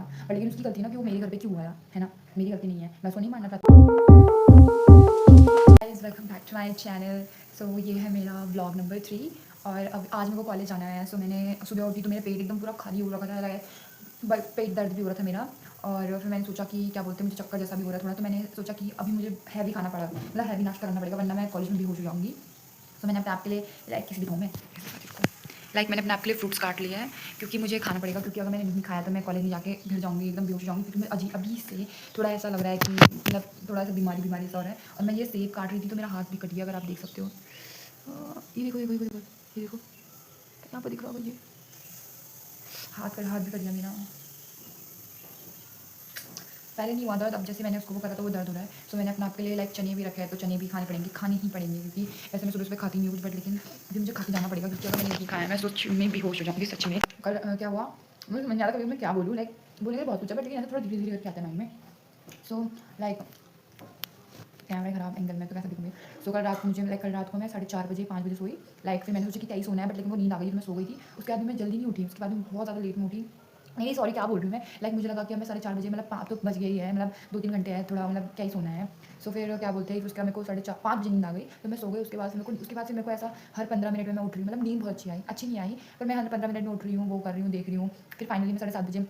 पर लेकिन उसकी गलती ना कि वो मेरे घर पे क्यों आया, है ना? मेरी गलती नहीं है, मैं उसको नहीं मानना चाहती। Guys welcome back to my channel. So ये है मेरा ब्लॉग नंबर 3 और अब आज मेरे को कॉलेज जाना है। सो मैंने सुबह उठी तो मेरा पेट एकदम पूरा खाली हो रखा था, पेट दर्द भी हो रहा था मेरा। और फिर मैंने सोचा कि क्या बोलते हैं, मुझे चक्कर जैसा भी हो रहा था थोड़ा, तो मैंने सोचा कि अभी मुझे हैवी खाना पड़ा, मतलब हैवी नाश्ता करना पड़ेगा वरना मैं कॉलेज में बेहोश हो जाऊँगी। तो मैंने अपने आप के लिए किसी भी में मैंने अपने आप के लिए फ्रूट्स काट लिया है क्योंकि मुझे खाना पड़ेगा, क्योंकि अगर मैंने नहीं खाया तो मैं कॉलेज में जाके घर जाऊँगी एकदम बेहोश हो जाऊँगी, क्योंकि मैं अभी से थोड़ा ऐसा लग रहा है कि मतलब थोड़ा सा बीमारी सा हो रहा है। और मैं ये सेब काट रही थी तो मेरा हाथ भी कट गया, अगर आप देख सकते हो। ये देखो ये देखो ये देखो ये देखो यहाँ पर दिख रहा होगा, ये हाथ भी कट गया मेरा। पहले नहीं हुआ दर्द, अब जैसे मैंने उसको वो करा तो वो दर्द हो रहा है। सो मैंने अपने आप के लिए चने भी रखे हैं, तो चने भी खाने ही पड़ेंगे क्योंकि वैसे मैं सुबह खाती नहीं हूँ कुछ, बट लेकिन अभी मुझे खा के जाना पड़ेगा क्योंकि अगर मैंने नहीं खाया मैं सोच में बेहोश हो जाऊँगी सच में। कल क्या हुआ मुझे समझ नहीं आ रहा, कभी मैं क्या बोलूँ, बोलेंगे बहुत कुछ है, बट लेकिन ऐसा थोड़ा धीरे धीरे करके आता है माइंड में। सो कैमरा खराब एंगल में तो कैसे दिखूँगी। सो कल रात को मैं 4:30 5 बजे सोई। फिर मैंने सोचा कि क्या ही सोना है, बट लेकिन वो नींद आ गई तो मैं सो गई थी। उसके बाद भी मैं जल्दी नहीं उठी, उसके बाद मैं बहुत ज़्यादा लेट में उठी। नहीं सॉरी, क्या बोल रही हूँ मैं, मुझे लगा कि मैं 4:30 मतलब 5 तो बज गई है, मतलब 2-3 घंटे है, थोड़ा मतलब क्या ही सोना है। सो फिर क्या बोलते हैं, उसके बाद मेरे को 5 बजे नींद आ गई तो मैं सो गई। उसके बाद फिर मेरे को ऐसा हर 15 मिनट में मैं उठ रही हूँ, मतलब नींद बहुत अच्छी नहीं आई, पर मैं हर 15 मिनट में उठ रही हूँ, वो कर रही हूँ, देख रही हूँ। फिर फाइनली मैं 7:30 बजे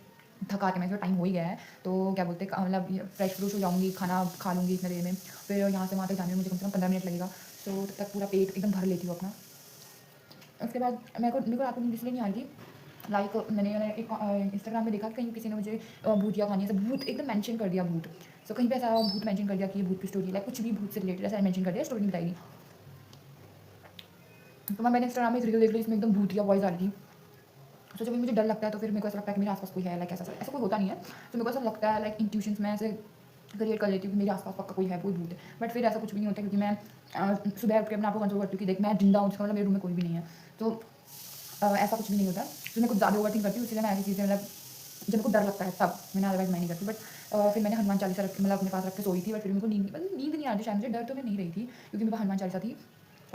थका के, मैं टाइम हो ही गया है, तो क्या बोलते हैं मतलब फ्रेश फ्रूश हो जाऊँगी, खाना खा लूँगी इतने देर में। फिर यहाँ से वहाँ तक जाने में मुझे कम से कम 15 मिनट लगेगा। सो तब तक पूरा पेट एकदम भर लेती हूँ अपना। उसके बाद मेरे को रात को नींद इसलिए नहीं आ रही थी, मैंने एक इंस्टाग्राम में देखा कि कहीं किसी ने मुझे भूतिया कहानी ऐसा भूत एकदम मेंशन कर दिया, भूत। सो कहीं पे ऐसा भूत मेंशन कर दिया कि ये भूत की स्टोरी, कुछ भी भूत से रिलेटेड ऐसा मेंशन कर दिया, स्टोरी नहीं बताएगी। तो मैंने इंस्टाग्राम में एक रील देख ली, इसमें एकदम भूतिया वॉइस आ रही थी। तो जब भी मुझे डर लगता है तो फिर मेरे को ऐसा लगता है कि मेरे आसपास कोई है, ऐसा कोई होता नहीं है। तो मेरे को ऐसा लगता है इंट्यूशंस में ऐसे क्रिएट कर लेती हूँ कि मेरे आसपास पक्का कोई है, कोई भूत है। बट फिर ऐसा कुछ भी नहीं होता, क्योंकि मैं सुबह उठ के अपने आप को कंट्रोल करती हूँ कि देख मैं जिंदा हूँ, इसका मतलब मेरे रूम में कोई भी नहीं है। तो ऐसा कुछ भी नहीं होता। तो मैं कुछ ज़्यादा ओवर थिंक करती हूँ, इसलिए मैं ऐसी चीज़ें मतलब जब मेरे को डर लगता है तब मैंने, अदरवाइज मैं नहीं करती। बट फिर मैंने हनुमान चालीसा रख अपने पास रख के सोई थी, बट फिर मेरे को नींद नहीं आ रही। शायद मुझे डर तो मैं नहीं रही थी क्योंकि मेरे पास हनुमान चालीसा थी,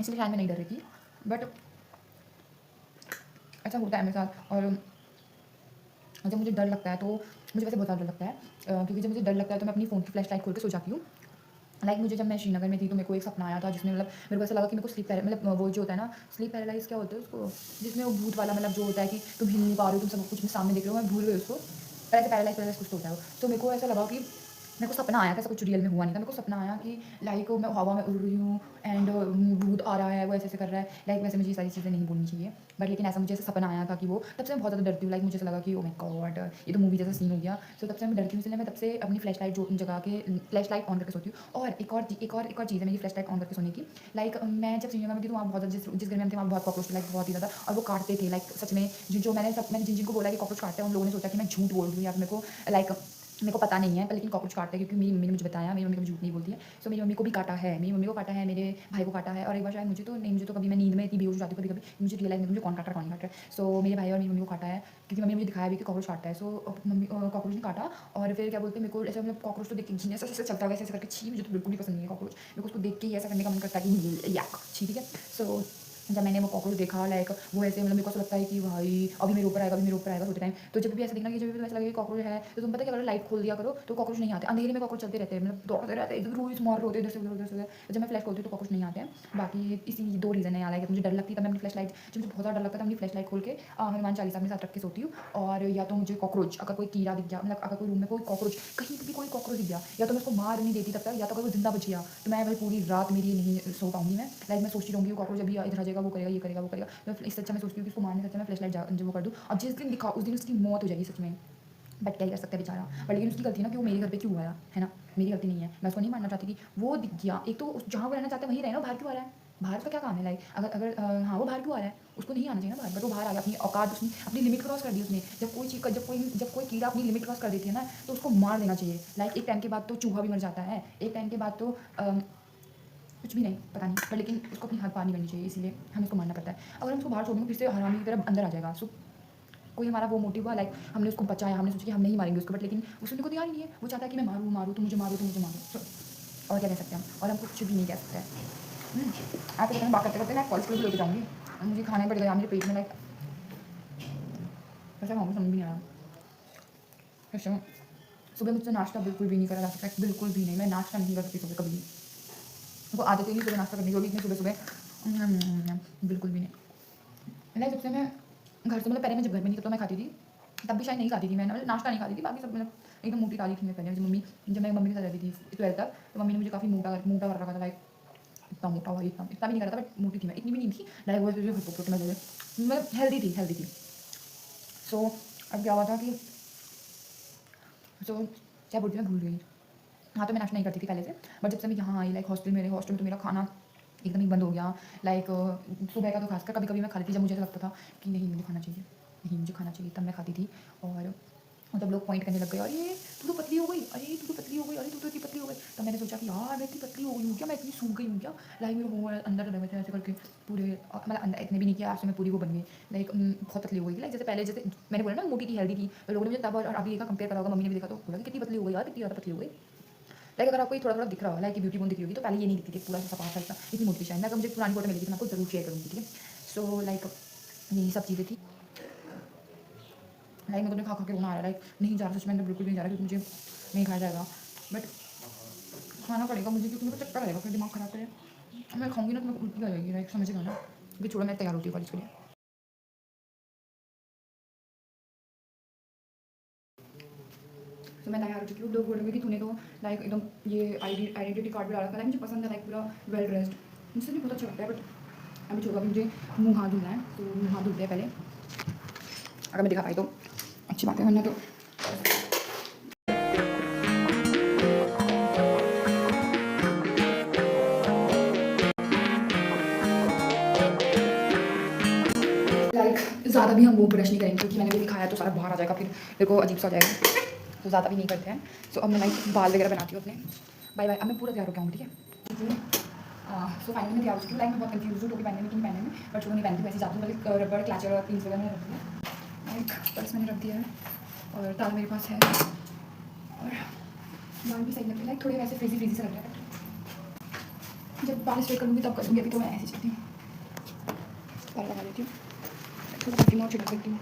इसलिए शायद मैं नहीं डर रही थी। बट ऐसा होता है मेरे साथ। और जब मुझे डर लगता है तो मुझे वैसे बहुत ज़्यादा डर लगता है, क्योंकि जब मुझे डर लगता है तो मैं अपनी फ़ोन की फ्लैश लाइट खोल के सो जाती हूँ। मुझे जब मैं श्रीनगर में थी तो मेरे को एक सपना आया था, जिसमें मतलब मेरे को ऐसा लगा कि मेरे को मतलब वो जो होता है ना, स्लीप पैरालाइज क्या होता है उसको, जिसमें वो भूत वाला मतलब जो होता है कि तुम हिल नहीं पा रहे हो, तुम सब कुछ सामने देख रहे हो, मैं भूल गई उसको, पर ऐसे पैरालाइज कुछ तो होता है। तो मेरे को ऐसा लगा कि मेरे को सपना आया था, ऐसा कुछ रियल में हुआ नहीं था। मेरे को सपना आया कि मैं हवा में उड़ रही हूँ एंड भूत आ रहा है, वो ऐसे कर रहा है। वैसे मुझे ये सारी चीज़ें नहीं बोलनी चाहिए, बट लेकिन ऐसा मुझे ऐसा सपना आया था कि वो, तब से मैं बहुत ज़्यादा डरती हूँ। मुझे ऐसा लगा कि ओ माय गॉड, ये तो मूवी जैसा सीन हो गया। सो तब से मैं डरती हूँ, इसलिए मैं तब से अपनी फ्लैश लाइट जो जगा के फ्लैश लाइट ऑन करके सोती हूँ। और एक और चीज़ है मेरी फ्लैश लाइट ऑन करके सोने की। मैं जब श्रीनगर में थी तो वहाँ बहुत जिस घर में हम थे वहाँ बहुत कॉकरोच थे, बहुत ही ज़्यादा, और वो काटते थे। सच में जो मैंने जिन जिनको बोला कि कॉकरोच काटते हैं, उन लोगों ने सोचा कि मैं झूठ बोल रही हूँ या फिर मेरे को पता नहीं है, पर लेकिन कॉकरोच काटते हैं, क्योंकि मेरी मम्मी ने मुझे बताया। मेरी मम्मी कभी झूठ नहीं बोलती है। सो मेरी मम्मी को भी काटा है, मेरे भाई को काटा है, और एक बार शायद मुझे तो कभी मैं नींद में इतनी बेहोश हो जाती हूँ कभी कभी, मुझे रियलाइज नहीं मुझे कौन काट रहा है। सो मेरे भाई और मेरी मम्मी को काटा है, क्योंकि मम्मी ने मुझे दिखाया भी कि कॉकरोच काटता है। सो मम्मी कॉकरोच ने काटा, और फिर क्या बोलते हैं, मेरे को ऐसा मतलब कॉकरोच तो देख के ऐसा ऐसे चलता है, वैसे करके छी, मुझे तो बिल्कुल भी पसंद नहीं है कॉकरोच। मेरे को उसको देख के ही ऐसा करने का मन करता है कि याक छी, ठीक है। सो जब मैंने वो कॉकरोच देखा, वो ऐसे मतलब मेरे को ऐसा लगता है कि भाई अभी मेरे ऊपर आएगा सोते टाइम। तो जब भी ऐसा देखना कि जब भी ऐसा लगे कि कॉकरोच है, तो तुम पता क्या करो, लाइट खोल दिया करो, तो कॉकरोच नहीं आते। अंधेरे में कॉकरोच चलते रहते हैं, मतलब दौड़ते रहते हैं, इधर रोज मार होते हैं, इधर से उधर से उधर। जब मैं फ्लैश खोलती हूँ तो कॉकरोच नहीं आते हैं। बाकी इसी 2 रीज़न है यार, मुझे डर लगती है तब मैं अपनी फ्लैश लाइट, जब मुझे बहुत ज़्यादा डर लगता है अपनी फ्लैश लाइट खोल के हनुमान चालीसा अपने साथ रख के सोती हूँ। और या तो मुझे कॉकरोच, अगर कोई कीड़ा दिख गया, मतलब अगर कोई रूम में कोई कॉकरोच, कहीं भी कोई कॉकरोच दिख गया, या तो मैं उसको मार नहीं देती तब तक, या तो अगर वो जिंदा बच गया तो मैं भाई पूरी रात मेरी नहीं सो पाऊंगी। मैं सोचती रहूँगी कॉकरोच अभी इधर आ जाएगा, वो करेगा, ये करेगा, वो करेगा। मैं इससे अच्छा मैं सोचती हूँ कि इसको मारने से अच्छा मैं फ्लैश लाइट जो वो कर दूँ, और जिस दिन दिखा उस दिन उसकी मौत हो जाएगी सच में। बट क्या ही कर सकते हैं बेचारा। बट लेकिन उसकी गलती ना कि वो मेरे घर पे क्यों आया, है ना? मेरी गलती नहीं है, मैं उसको नहीं मानना चाहती कि वो दिख गया। एक तो जहाँ वो रहना चाहते हैं वहीं रहे ना, बाहर क्यों आ रहा है? बाहर उसका क्या काम है? अगर अगर हाँ, वो बाहर क्यों आ रहा है? उसको नहीं आना चाहिए ना बाहर, बट वो बाहर आ गया। अपनी औकात, उसने अपनी लिमिट क्रॉस कर दी उसने। जब कोई कीड़ा अपनी लिमिट क्रॉस कर देती है ना, तो उसको मार देना चाहिए। एक टाइम के बाद तो चूहा भी मर जाता है, एक टाइम के बाद तो कुछ भी नहीं, पता नहीं, पर लेकिन उसको अपनी हद पार नहीं करनी चाहिए, इसलिए हमें उसको मानना पड़ता है। अगर हम उसको बाहर छोड़ेंगे फिर से हरामी की तरह अंदर आ जाएगा। सो कोई हमारा वो मोटिव हुआ, हमने उसको बचाया, हमने सोचा कि हम नहीं मारेंगे उसको, बट लेकिन वो सुनने को तैयार ही नहीं है। वो चाहता है कि मैं मारूँ, तुम मुझे मारो, तुम मुझे मारो। और क्या कह सकते हैं हम, और हम कुछ भी नहीं कह सकते हैं। आप तो बात करते करते मैं कॉलेज को भी लेके जाऊँगी, मुझे खाना पड़ गया मेरे पेट में, कैसे खाऊँगी समझ भी नहीं आ रहा। अच्छा, सुबह मुझसे नाश्ता बिल्कुल भी नहीं करा जा सकता, बिल्कुल भी नहीं। मैं नाश्ता नहीं कर सकती सुबह कभी भी। मेरे को आदत ही नहीं सुबह नाश्ता करने की, वो भी इतनी सुबह-सुबह बिल्कुल भी नहीं। लाइक जब से मैं घर से मतलब पहले मैं जब घर में नहीं, तब तो मैं खाती थी, तब भी शायद नहीं खाती थी मैं, मतलब नाश्ता नहीं खाती थी, बाकी सब मतलब एकदम मोटी ताज़ी थी मैं पहले। जब मैं मम्मी के साथ रहती थी 12th तक, तो मम्मी ने मुझे काफ़ी मोटा कर रखा था, लाइक इतना मोटा भाई, इतना भी नहीं करा था, बट मोटी थी मैं, इतनी भी नहीं थी, लाइक वो मतलब हेल्दी थी। सो अब क्या हुआ था कि क्या बोलती मैं भूल गई। हाँ, तो मैं नाश्ता नहीं करती थी पहले से, बट जब से मैं यहाँ आई, लाइक मेरे हॉस्टल में तो मेरा खाना एकदम ही बंद हो गया। लाइक सुबह का तो खासकर कभी-कभी मैं खा लेती, जब मुझे ऐसा लगता था कि नहीं मुझे खाना चाहिए, नहीं मुझे खाना चाहिए, तब मैं खाती थी। और तब लोग पॉइंट करने लग गए, "अरे! तू तो पतली हो गई, अरे तू तो पतली हो गई, अरे तू तो इतनी पतली हो गई।" तब मैंने सोचा कि यार मैं इतनी पतली हो गई हूँ क्या? मैं इतनी सूख गई हूँ क्या? लाइक मेरे वो अंदर लगे थे ऐसे करके पूरे, मतलब अंदर इतने भी नहीं किया, आज से मैं पूरी वो बन गई, लाइक बहुत पतली हो गई थी। लाइक जैसे पहले, जैसे मैंने बोला ना मोटी थी, हेल्दी थी, तो लोगों ने मुझे तब और अभी का कंपेयर करा होगा, मम्मी ने भी देखा तो बोला कि कितनी पतली हो गई यार, कितनी ज़्यादा पतली हो गई। लाइक अगर आपको ये थोड़ा-थोड़ा दिख रहा हो, लाइक ये ब्यूटी बोन दिख रही होगी, तो पहले ये नहीं दिखती थी, पूरा सफा था इतना, इतनी मोटी थी शायद मैं। अगर मुझे पुरानी फ़ोटो मिलेगी तो मैं आपको ज़रूर शेयर करूँगी, ठीक है? सो लाइक यही सब चीज़ें थी। लाइक मेरे को खा-खा के रोना आ रहा है, लाइक नहीं जा रहा, सच में अंदर बिल्कुल भी नहीं जा रहा, क्योंकि मुझे नहीं खाया जाएगा, बट खाना पड़ेगा मुझे, क्योंकि मेरे को चक्कर आएगा, फिर दिमाग खराब करे। मैं खाऊँगी ना तो मेरे को उल्टी आ जाएगी, लाइक समझ गए ना? अभी छोड़ो, मैं तैयार होती हूँ कॉलेज के लिए। तो मैं तैयार हो चुकी हूँ, लोग बोलेंगे कि तूने तो लाइक एकदम ये आइडेंटिटी कार्ड भी डाला था, लाइक मुझे पसंद है, लाइक पूरा वेल ड्रेस्ड, मुझसे नहीं बहुत अच्छा लगता है, बट अभी छोड़ो, अभी मुझे मुँह हाथ धुलना है, तो मुँह हाथ धुलते हैं पहले, अगर मैं दिखा पाई तो अच्छी बात है, वरना तो लाइक ज़्यादा भी हम मुँह ब्रश नहीं करेंगे, क्योंकि मैंने भी दिखाया तो सारा बाहर आ जाएगा, फिर मेरे को अजीब सा हो जाएगा, तो ज़्यादा भी नहीं करते हैं। सो अब मैं लाइक बाल वगैरह बनाती हूँ अपने। बाय बाय, अब मैं पूरा तैयार हो गया हूँ, ठीक है? सो फाइनली मैं तैयार हो चुकी हूँ, लाइक मैं बहुत कन्फ्यूज हूँ टोपी पहनने में कि नहीं पहनने में, बट चलो नहीं पहनती हूँ, ऐसे जाती हूँ, मतलब रबड़ क्लचर और पिन्स वगैरह मैंने रख दिया, लाइक पर्स मैंने रख दिया है, और ताला मेरे पास है, और बाल भी सही लग रहे हैं, लाइक थोड़े वैसे फ्रीजी से लग रहा है, जब बाल स्ट्रेट करूँगी तब करूँगी, अभी तो मैं ऐसे चलती हूँ, बाल लगा देती हूँ, थोड़ा करती हूँ और छिड़क देती हूँ।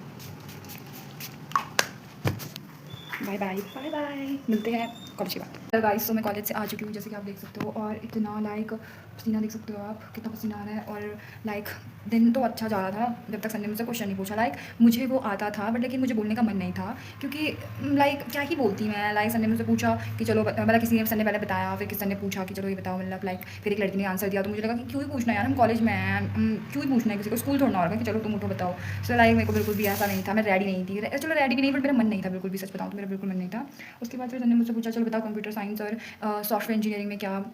बाय बाय बाय बाय, मिलते हैं कॉलेज के बाद। गाइस, तो मैं कॉलेज से आ चुकी हूँ, जैसे कि आप देख सकते हो, और इतना लाइक पसीना देख सकते हो आप, कितना पसीना आ रहा है, और लाइक दिन तो अच्छा जा रहा था जब तक सर ने मुझसे क्वेश्चन नहीं पूछा, लाइक मुझे वो आता था, बट लेकिन मुझे बोलने का मन नहीं था, क्योंकि लाइक क्या ही बोलती मैं, लाइक सर ने मुझसे पूछा कि चलो मतलब किसी ने, सर ने पहले बताया, फिर किसी सर ने पूछा कि चलो ये बताओ, मतलब लाइक फिर एक लड़की ने आंसर दिया, तो मुझे लगा कि क्यों ही पूछना यार, हम कॉलेज में हैं, क्यों ही पूछना है किसी को, स्कूल थोड़ा ना होगा कि चलो तुम उठो बताओ। सो लाइक मेरे को बिल्कुल भी ऐसा नहीं था, मैं रेडी नहीं थी, चलो रेडी भी नहीं, बट मेरा मन नहीं था बिल्कुल भी, सच बताऊँ तो मेरा बिल्कुल मन नहीं था। उसके बाद फिर सर ने मुझसे पूछा चलो बताओ कंप्यूटर साइंस और सॉफ्टवेयर इंजीनियरिंग में क्या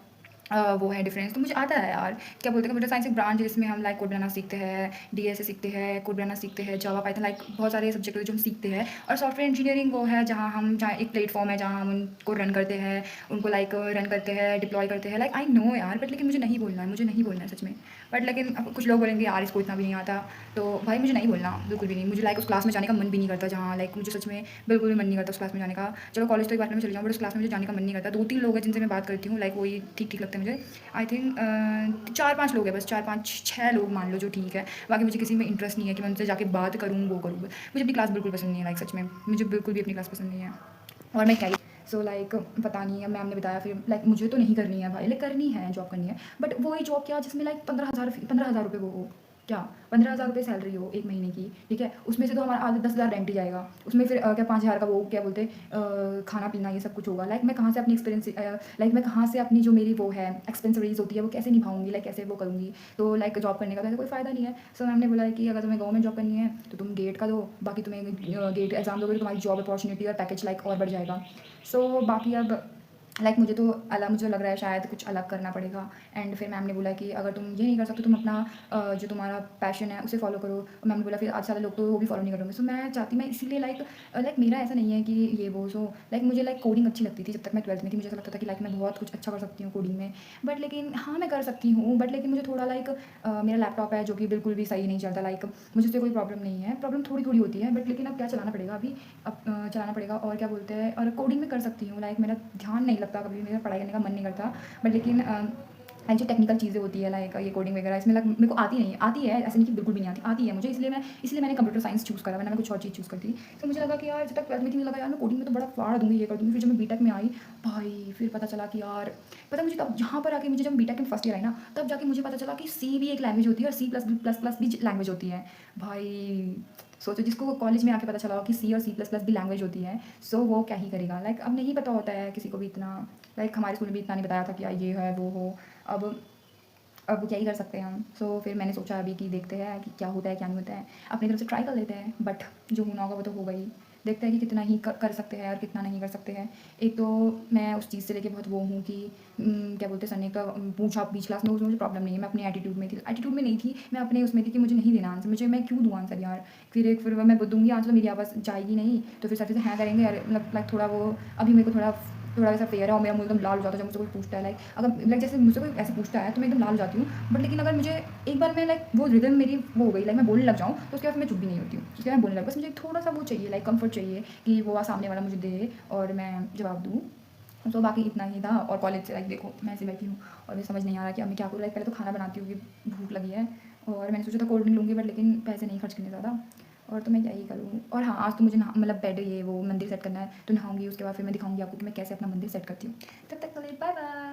वो है डिफरेंस, तो मुझे आता है यार, क्या बोलते हैं, कंप्यूटर साइंस एक ब्रांच है जिसमें हम लाइक कोड बनाना सीखते हैं, डीएसए सीखते हैं, कोड बनाना सीखते हैं, जावा पाइथन, लाइक बहुत सारे सब्जेक्ट जो हम सीखते हैं, और सॉफ्टवेयर इंजीनियरिंग वो है जहाँ एक प्लेटफॉर्म है जहाँ हम उनको रन करते हैं, उनको लाइक रन करते हैं, डिप्लॉय करते हैं, लाइक आई नो यार, बट लेकिन मुझे नहीं बोलना है, मुझे नहीं बोलना है सच में, बट लेकिन अब कुछ लोग बोलेंगे यार इसको इतना भी नहीं आता, तो भाई मुझे नहीं बोलना बिल्कुल भी नहीं, मुझे लाइक उस क्लास में जाने का मन भी नहीं करता, जहाँ लाइक मुझे सच में बिल्कुल भी मन नहीं करता उस क्लास में जाने का। चलो कॉलेज तो एक बार में चले जाऊँ, बट उस क्लास में मुझे जाने का मन नहीं करता। 2-3 लोग हैं जिनसे मैं बात करती हूँ, लाइक वही ठीक लगते हैं मुझे, आई थिंक 4-5 लोग हैं बस, 4-5-6 लोग मान लो जो ठीक है, बाकी मुझे किसी में इंटरेस्ट नहीं है कि मैं उनसे जाके बात करूँ, वो करूँ, मुझे अपनी क्लास बिल्कुल पसंद नहीं है, लाइक सच में मुझे बिल्कुल भी अपनी क्लास पसंद नहीं है, और मैं क्या ही सो लाइक पता नहीं है, मैम ने बताया फिर, लाइक मुझे तो नहीं करनी है भाई, लाइक करनी है, जॉब करनी है, बट वो ही जॉब क्या जिसमें लाइक 15,000 रुपये वो हो, क्या 15,000 रुपये सैलरी हो एक महीने की, ठीक है, उसमें से तो हमारा आधा 10,000 रेंट ही जाएगा, उसमें फिर क्या 5,000 का वो क्या बोलते खाना पीना ये सब कुछ होगा, लाइक मैं कहाँ से अपनी एक्सपीरियंस, लाइक मैं कहाँ से अपनी जो मेरी वो है एक्सपेंसिवरीज होती है वो कैसे निभाऊंगी, लाइक कैसे वो करूँगी, तो लाइक जॉब करने का तो ऐसा कोई फ़ायदा नहीं है। सो मैम ने बोला है कि अगर तुम्हें गवर्नमेंट जॉब करनी है तो तुम गेट का दो, बाकी तुम्हें गेट एग्जाम दोगे तो तुम्हारी जॉब अपॉर्चुनिटी और पैकेज लाइक और बढ़ जाएगा। सो बाकी अब लाइक मुझे तो अलग, मुझे लग रहा है शायद कुछ अलग करना पड़ेगा, एंड फिर मैम ने बोला कि अगर तुम ये नहीं कर सकते तुम अपना जो तुम्हारा पैशन है उसे फॉलो करो, और मैम ने बोला फिर आज सारे लोग तो वो भी फॉलो नहीं करेंगे। सो मैं चाहती, मैं इसीलिए लाइक मेरा ऐसा नहीं है कि ये वो, सो लाइक मुझे लाइक कोडिंग अच्छी लगती थी जब तक मैं 12th में थी, मुझे ऐसा लगता था कि लाइक मैं बहुत कुछ अच्छा कर सकती हूँ कोडिंग में, बट लेकिन हाँ मैं कर सकती हूँ, बट लेकिन मुझे थोड़ा लाइक मेरा लैपटॉप है जो कि बिल्कुल भी सही नहीं चलता, लाइक मुझे उससे कोई प्रॉब्लम नहीं है, प्रॉब्लम थोड़ी थोड़ी होती है, बट लेकिन अब क्या चलाना पड़ेगा, अभी अब चलाना पड़ेगा, और क्या बोलते हैं, और कोडिंग में कर सकती हूँ, लाइक मेरा ध्यान नहीं लगता, कभी मेरा पढ़ाई करने का मन नहीं करता, बट लेकिन लाइक जो टेक्निकल चीज़ें होती है लाइक ये कोडिंग वगैरह इसमें लाइक मेरे को आती नहीं आती है, ऐसे नहीं कि बिल्कुल भी नहीं आती है मुझे, इसलिए मैंने कंप्यूटर साइंस चूज़ करा, वरना मैं कुछ और चीज़ चूज़ करती। तो मुझे लगा कि यार जब तक 12th में थी मुझे लगा यार मैं कोडिंग में तो बड़ा फाड़ दूँगी, ये कर दूँगी। फिर जब मैं बीटेक में आई भाई, फिर पता चला कि यार पता मुझे तब यहाँ पर आके मुझे जब बीटेक में फर्स्ट ईयर आई ना, तब जाके मुझे पता चला कि सी भी एक लैंग्वेज होती है और सी प्लस प्लस प्लस भी लैंग्वेज होती है। भाई सोचो जिसको कॉलेज में आके पता चला हो कि सी और सी प्लस प्लस भी लैंग्वेज होती है, सो वो क्या ही करेगा। लाइक अब नहीं पता होता है किसी को भी इतना, लाइक हमारे स्कूल में भी इतना नहीं बताया था कि ये है वो हो। अब क्या ही कर सकते हैं हम। सो फिर मैंने सोचा अभी कि देखते हैं कि क्या होता है क्या नहीं होता है, अपनी तरफ से ट्राई कर लेते हैं, बट जो होना होगा वो तो होगा ही। देखते हैं कि कितना ही कर सकते हैं और कितना नहीं कर सकते हैं। एक तो मैं उस चीज़ से लेके बहुत वो हूँ कि क्या बोलते हैं, सर ने का पूछा बीच क्लास में, उसमें मुझे प्रॉब्लम नहीं है, मैं अपने एटीट्यूड में थी, एटीट्यूड में नहीं थी, मैं अपने उसमें थी कि मुझे नहीं देना आंसर, मुझे मैं क्यों दूँ आंसर यार। फिर मैं दूँगी आंसर तो मेरी आवाज़ जाएगी नहीं, तो फिर सर फिर से हाँ करेंगे यार, मतलब लाइक थोड़ा वो अभी मेरे को थोड़ा थोड़ा वैसा फेयर है और मेरा मुँह एकदम लाल हो जाता है जब मुझसे कोई पूछता है। लाइक अगर लाइक जैसे मुझसे कोई ऐसे पूछता है तो मैं एकदम लाल हो जाती हूँ, बट लेकिन अगर मुझे एक बार मैं लाइक वो रिदम मेरी वो हो गई, लाइक मैं बोलने लग जाऊँ तो उसके बाद मैं चुप भी नहीं होती हूँ, उसके बाद मैं बोलने लग, बस मुझे थोड़ा सा वो चाहिए, लाइक कंफर्ट चाहिए कि वो सामने वाला मुझे दे और मैं जवाब दूँ। तो बाकी इतना ही था। और कॉलेज से लाइक देखो मैं ऐसे बैठी हूँ और मुझे समझ नहीं आ रहा कि अब मैं क्या करूँ। लाइक पहले तो खाना बनाती हूँ कि भूख लगी है, और मैंने सोचा था कोल्ड ड्रिंक लूँगी, बट लेकिन पैसे नहीं खर्च करने ज़्यादा, और तो मैं क्या ही करूँ। और हाँ आज तो मुझे नहा मतलब बेड ये वो मंदिर सेट करना है, तो नहाऊंगी, उसके बाद फिर मैं दिखाऊंगी आपको कि मैं कैसे अपना मंदिर सेट करती हूँ। तब तक के लिए बाय बाय।